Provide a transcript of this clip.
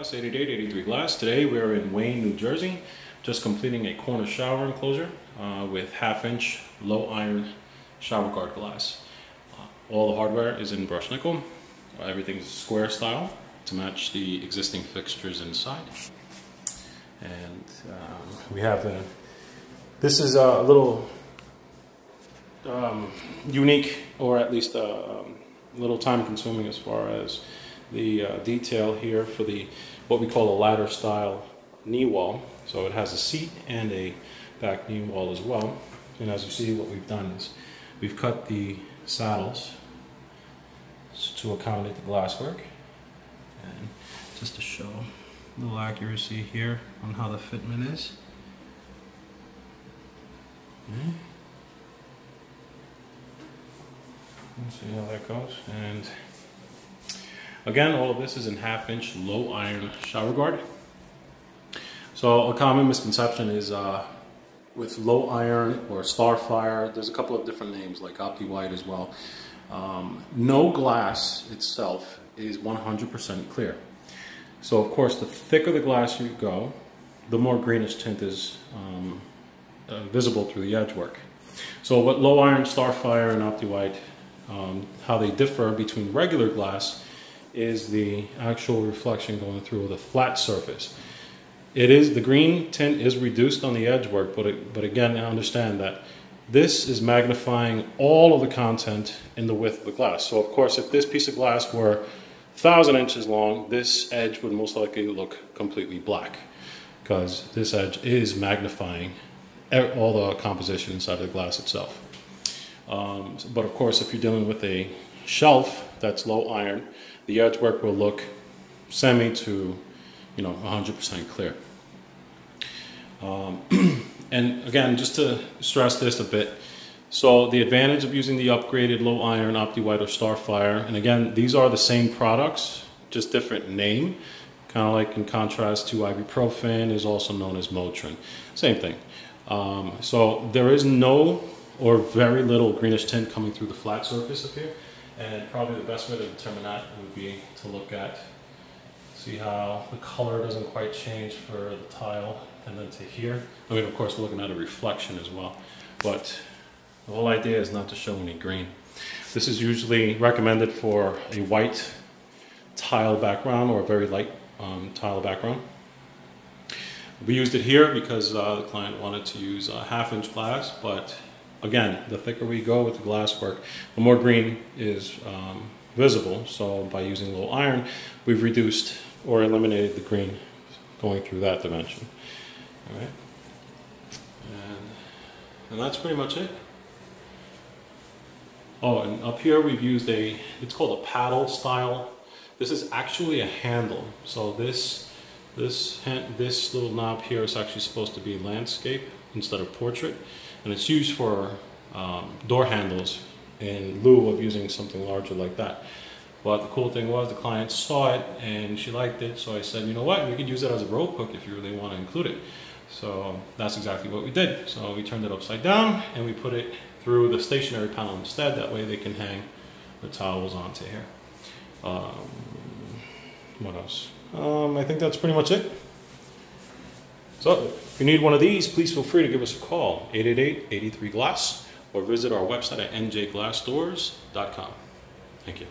Glass, 8883 Glass. Today we're in Wayne, New Jersey, just completing a corner shower enclosure with half-inch low iron shower guard glass. All the hardware is in brushed nickel. Everything's square style to match the existing fixtures inside. And we have this is a little unique, or at least a little time consuming as far as the detail here for the what we call a ladder style knee wall. So it has a seat and a back knee wall as well. And as you see, what we've done is we've cut the saddles to accommodate the glasswork, and just to show a little accuracy here on how the fitment is. Okay. Let's see how that goes. And again, all of this is in half-inch low iron shower guard. So a common misconception is with low iron or Starfire, there's a couple of different names like Opti-White as well. No glass itself is 100% clear. So of course, the thicker the glass you go, the more greenish tint is visible through the edge work. So what low iron, Starfire, and Opti-White, how they differ between regular glass is the actual reflection going through the flat surface. It is, the green tint is reduced on the edge work, but again, I understand that this is magnifying all of the content in the width of the glass. So of course, if this piece of glass were 1,000 inches long, this edge would most likely look completely black, because this edge is magnifying all the composition inside of the glass itself. But of course, if you're dealing with a shelf that's low iron, the edge work will look semi to 100% clear. And again, just to stress this a bit, so the advantage of using the upgraded low iron Opti-White or Starfire, and again, these are the same products, just different name, kind of like in contrast to ibuprofen is also known as Motrin, same thing. So there is no or very little greenish tint coming through the flat surface of here, and probably the best way to determine that would be to look at, see how the color doesn't quite change for the tile, and then to here. I mean, of course, we're looking at a reflection as well, but the whole idea is not to show any green. This is usually recommended for a white tile background or a very light tile background. We used it here because the client wanted to use a half-inch glass, but again, the thicker we go with the glass work, the more green is visible. So by using low iron, we've reduced or eliminated the green going through that dimension. All right, and that's pretty much it. Oh, and up here we've used it's called a paddle style. This is actually a handle. So this little knob here is actually supposed to be landscape instead of portrait, and it's used for door handles in lieu of using something larger like that. But the cool thing was the client saw it and she liked it, so I said, you know what, we could use it as a rope hook if you really want to include it. So that's exactly what we did. So we turned it upside down and we put it through the stationary panel instead. That way they can hang the towels onto here. What else? I think that's pretty much it. So if you need one of these, please feel free to give us a call, 888-83-GLASS, or visit our website at njglassstores.com. Thank you.